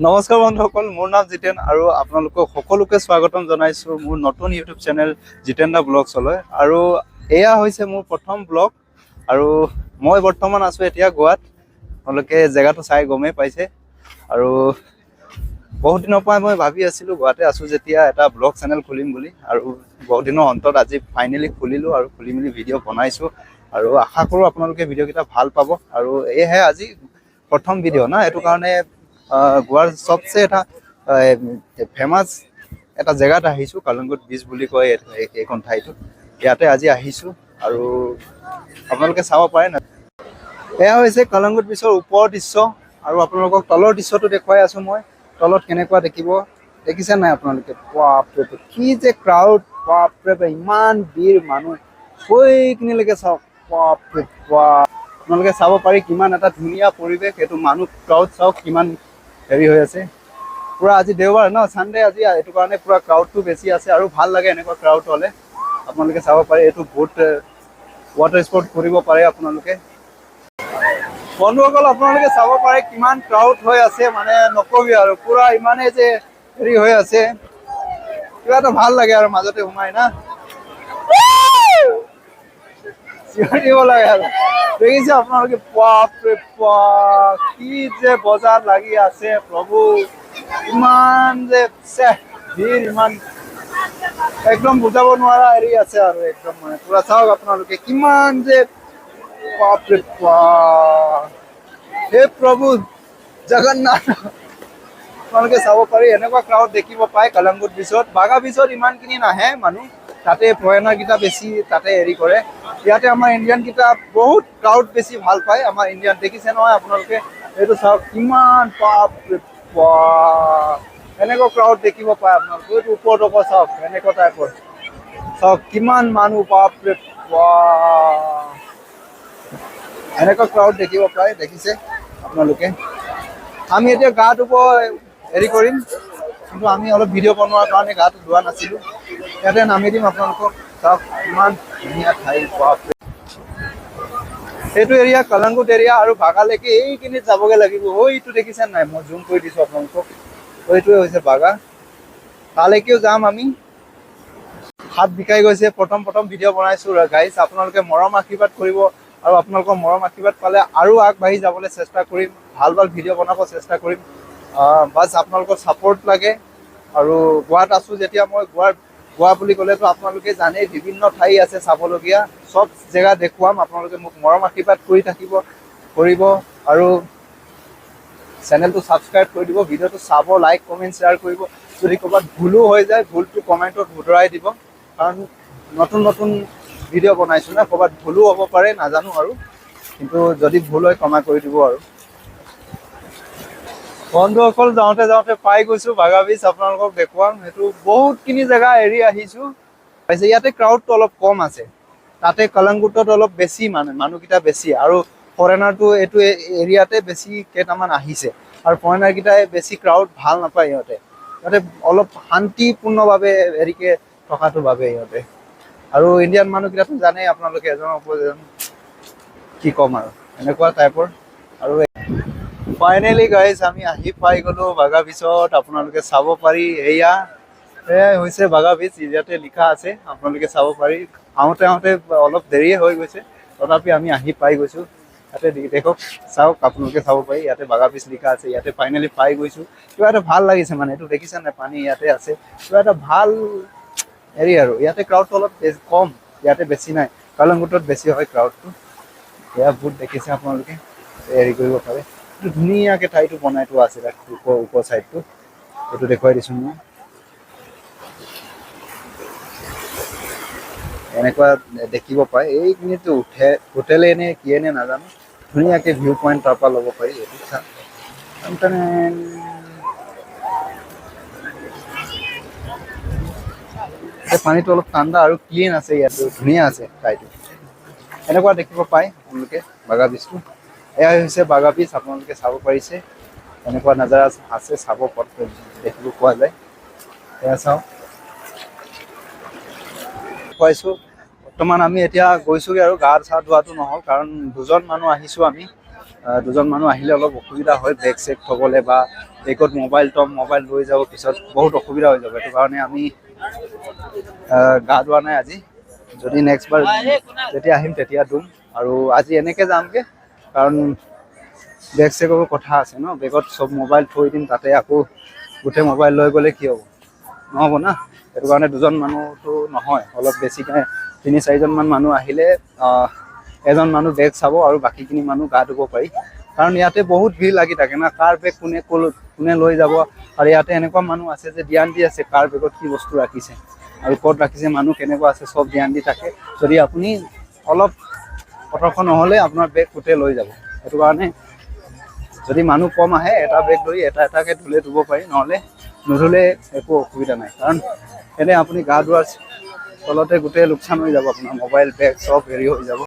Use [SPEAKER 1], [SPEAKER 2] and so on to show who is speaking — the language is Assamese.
[SPEAKER 1] নমস্কাৰ বন্ধুসকল, মোৰ নাম জিতেন আৰু আপোনালোকক সকলোকে স্বাগতম জনাইছোঁ মোৰ নতুন ইউটিউব চেনেল জিতেন দা ব্লগছলৈ। আৰু এয়া হৈছে মোৰ প্ৰথম ব্লগ আৰু মই বৰ্তমান আছোঁ এতিয়া গোৱাত। আপোনালোকে জেগাটো চাই গমেই পাইছে। আৰু বহুত দিনৰ পৰা মই ভাবি আছিলোঁ গুৱাহাটী আছোঁ যেতিয়া এটা ব্লগ চেনেল খুলিম বুলি, আৰু বহুত দিনৰ অন্তত আজি ফাইনেলি খুলিলোঁ আৰু খুলি মেলি ভিডিঅ' বনাইছোঁ। আৰু আশা কৰোঁ আপোনালোকে ভিডিঅ'কেইটা ভাল পাব। আৰু এয়াহে আজি প্ৰথম ভিডিঅ' না, এইটো কাৰণে গোৱাৰ চবচে এটা ফেমাছ এটা জেগাত আহিছোঁ, কালংগুট বীচ বুলি কয় এইখন ঠাইটো। ইয়াতে আজি আহিছোঁ আৰু আপোনালোকে চাব পাৰে না। এয়া হৈছে কালংগুট বীচৰ ওপৰৰ দৃশ্য আৰু আপোনালোকক তলৰ দৃশ্যটো দেখুৱাই আছোঁ মই। তলত কেনেকুৱা দেখিছে নাই আপোনালোকে? বাপৰে, কি যে ক্ৰাউড, বাপৰে, ইমান ভিৰ মানুহ সেইখিনিলৈকে চাওক। বাপৰে বাপ, আপোনালোকে চাব পাৰি কিমান এটা ধুনীয়া পৰিৱেশ। এইটো মানুহ ক্ৰাউড চাওক কিমান হেৰি হৈ আছে। পুৰা আজি দেওবাৰ ন, চানডে আজি, এইটো কাৰণে পুৰা ক্ৰাউডটো বেছি আছে আৰু ভাল লাগে এনেকুৱা ক্ৰাউড হ'লে। আপোনালোকে চাব পাৰে এইটো বহুত ৱাটাৰ স্পৰ্ট কৰিব পাৰে আপোনালোকে। বন্ধুসকল, আপোনালোকে চাব পাৰে কিমান ক্ৰাউড হৈ আছে, মানে নকবি আৰু। পুৰা ইমানেই যে হেৰি হৈ আছে, কিবা এটা ভাল লাগে আৰু মাজতে সোমাই না, দিব লাগে আৰু। দেখিছে আপোনালোকে? বাপৰে বাপ, কি যে বজাৰ লাগি আছে প্ৰভু, ইমান যে ভিৰ, ইমান একদম বুজাব নোৱাৰা হেৰি আছে আৰু একদম মানে পুৰা চাওক আপোনালোকে কিমান যে, বাপৰে বাপ, হে প্ৰভু জগন্নাথ। আপোনালোকে চাব পাৰি এনেকুৱা ক্ৰাউড দেখিব পায় কালংগুট বীচত। বাগা বীচত ইমানখিনি নাহে মানুহ, তাতে ফৰেনাৰ কেইটা বেছি তাতে হেৰি কৰে। ইয়াতে আমাৰ ইণ্ডিয়ান কেইটা বহুত ক্ৰাউড বেছি ভাল পায়, আমাৰ ইণ্ডিয়ান। দেখিছে নহয় আপোনালোকে? এইটো চাওক কিমান, বাপৰে বাপ, এনেকুৱা ক্ৰাউড দেখিব পায় আপোনালোকে। এইটো ওপৰত চাওক, এনেকুৱা টাইপৰ চাওক কিমান মানুহ, বাপৰে বাপ, এনেকুৱা ক্ৰাউড দেখিব পায়। দেখিছে আপোনালোকে? আমি এতিয়া গা ধুব হেৰি কৰিম, কিন্তু আমি অলপ ভিডিঅ' বনোৱাৰ কাৰণে গাটো ধোৱা নাছিলোঁ। ইয়াতে নামি দিম আপোনালোকক। চাওক ইমান ধুনীয়া ঠাই, বাপৰে। এইটো এৰিয়া কালংগুট এৰিয়া আৰু বাগালৈকে এইখিনিত যাবগৈ লাগিব। এইটো দেখিছে নাই? মই জুম কৰি দিছোঁ আপোনালোকক। এইটোৱে হৈছে বাগা, তালৈকেও যাম আমি। হাত বিকাই গৈছে, প্ৰথম ভিডিঅ' বনাইছোঁ গাইজ। আপোনালোকে মৰম আশীৰ্বাদ কৰিব আৰু আপোনালোকৰ মৰম আশীৰ্বাদ পালে আৰু আগবাঢ়ি যাবলৈ চেষ্টা কৰিম, ভাল ভিডিঅ' বনাব চেষ্টা কৰিম। বাছ আপোনালোকৰ ছাপোৰ্ট লাগে। আৰু গোৱাত আছোঁ যেতিয়া, মই গোৱা বুলি ক'লেতো আপোনালোকে জানেই বিভিন্ন ঠাই আছে চাবলগীয়া, চব জেগা দেখুৱাম। আপোনালোকে মোক মৰম আশীৰ্বাদ কৰিব আৰু চেনেলটো ছাবস্ক্ৰাইব কৰি দিব, ভিডিঅ'টো চাব, লাইক কমেণ্ট শ্বেয়াৰ কৰিব। যদি ক'ৰবাত ভুলো হৈ যায়, ভুলটো কমেণ্টত শুধৰাই দিব, কাৰণ নতুন ভিডিঅ' বনাইছোঁ না, ক'ৰবাত ভুলো হ'ব পাৰে, নাজানো আৰু। কিন্তু যদি ভুল হয় ক্ষমা কৰি দিব আৰু। বন্ধুসকল, যাওঁতে পাই গৈছোঁ বাগা বীচ। আপোনালোকক দেখুৱাম, সেইটো বহুতখিনি জেগা এৰি আহিছোঁ। ইয়াতে ক্ৰাউডটো অলপ কম আছে, তাতে কালংগুটত অলপ বেছি মানুহকেইটা বেছি। আৰু ফৰেনাৰটো এইটো এৰিয়াতে বেছি কেইটামান আহিছে, আৰু ফৰেনাৰ কেইটাই বেছি ক্ৰাউড ভাল নাপায়। সিহঁতে অলপ শান্তিপূৰ্ণভাৱে হেৰিকে থকাটো ভাবে সিহঁতে। আৰু ইণ্ডিয়ান মানুহকেইটাতো জানেই আপোনালোকে, এজনৰ ওপৰত এজন, কি ক'ম আৰু, এনেকুৱা টাইপৰ। আৰু ফাইনেলি গাইজ আমি আহি পাই গ'লোঁ বাগা বীচত। আপোনালোকে চাব পাৰি, এয়াই হৈছে বাগা বীচ। ইয়াতে লিখা আছে, আপোনালোকে চাব পাৰি। আহোঁতে অলপ দেৰিয়ে হৈ গৈছে, তথাপি আমি আহি পাই গৈছোঁ। ইয়াতে দেখক, চাওক, আপোনালোকে চাব পাৰি, ইয়াতে বাগা বীচ লিখা আছে। ইয়াতে ফাইনেলি পাই গৈছোঁ। কিবা এটা ভাল লাগিছে মানে, এইটো দেখিছে নাই? পানী ইয়াতে আছে, কিবা এটা ভাল হেৰি আৰু। ইয়াতে ক্ৰাউডটো অলপ কম, ইয়াতে বেছি নাই। কালংগুটত বেছি হয় ক্ৰাউডটো। এয়া বহুত দেখিছে আপোনালোকে, হেৰি কৰিব পাৰে। ধুনীয়াকৈ ঠাইটো বনাই থোৱা আছে, ওপৰ চাইডটো। এইটো দেখুৱাই দিছোঁ মই। এনেকুৱা দেখিব পায়। এইখিনিতো হোটেলে নে কিয়ে নে নাজানো, ধুনীয়াকৈ ভিউ পইণ্ট তাৰ পৰা ল'ব পাৰি। এইটো চাওক, পানীটো অলপ ঠাণ্ডা আৰু ক্লিন আছে, ইয়াতো ধুনীয়া আছে ঠাইটো। এনেকুৱা দেখিব পায় আপোনালোকে বাগা বীচটো। এয়াই হৈছে বাগা বীচ, আপোনালোকে চাব পাৰিছে। এনেকুৱা নাজাৰা আছে, চাব দেখিব পোৱা যায়। এয়া চাওক, খুৱাইছোঁ। বৰ্তমান আমি এতিয়া গৈছোঁগৈ আৰু গা চা ধোৱাটো নহ'ল, কাৰণ দুজন মানুহ আহিছোঁ আমি। দুজন মানুহ আহিলে অলপ অসুবিধা হয় বেগ চেগ থ'বলৈ বা বেগত মোবাইল লৈ যাব পিছত বহুত অসুবিধা হৈ যাব। সেইটো কাৰণে আমি গা ধোৱা নাই আজি। যদি নেক্সট বাৰ যেতিয়া আহিম তেতিয়া ধুম। আৰু আজি এনেকৈ যামগৈ কাৰণ বেগ চেগৰো কথা আছে ন, বেগত চব মোবাইল থৈ দিম তাতে আকৌ গোটেই মোবাইল লৈ গ'লে কি হ'ব, নহ'ব না। সেইটো কাৰণে দুজন মানুহটো নহয়, অলপ বেছিকৈ 3-4জন মান মানুহ আহিলে এজন মানুহ বেগ চাব আৰু বাকীখিনি মানুহ গা ধুব পাৰি। কাৰণ ইয়াতে বহুত ভিৰ লাগি থাকে না, কাৰ বেগ কোনে লৈ যাব। আৰু ইয়াতে এনেকুৱা মানুহ আছে যে ধ্যান দি আছে কাৰ বেগত কি বস্তু ৰাখিছে আৰু ক'ত ৰাখিছে, মানুহ কেনেকুৱা আছে চব ধ্যান দি থাকে। যদি আপুনি অলপ সতৰ্ক নহ'লে আপোনাৰ বেগ গোটেই লৈ যাব। সেইটো কাৰণে যদি মানুহ কম আহে এটা বেগ ধৰি এটাকৈ ধুব পাৰি, নহ'লে নুধুলে একো অসুবিধা নাই। কাৰণ এনে আপুনি গা ধোৱাৰ ফলতে গোটেই লোকচান হৈ যাব, আপোনাৰ মোবাইল বেগ চব হেৰি হৈ যাব।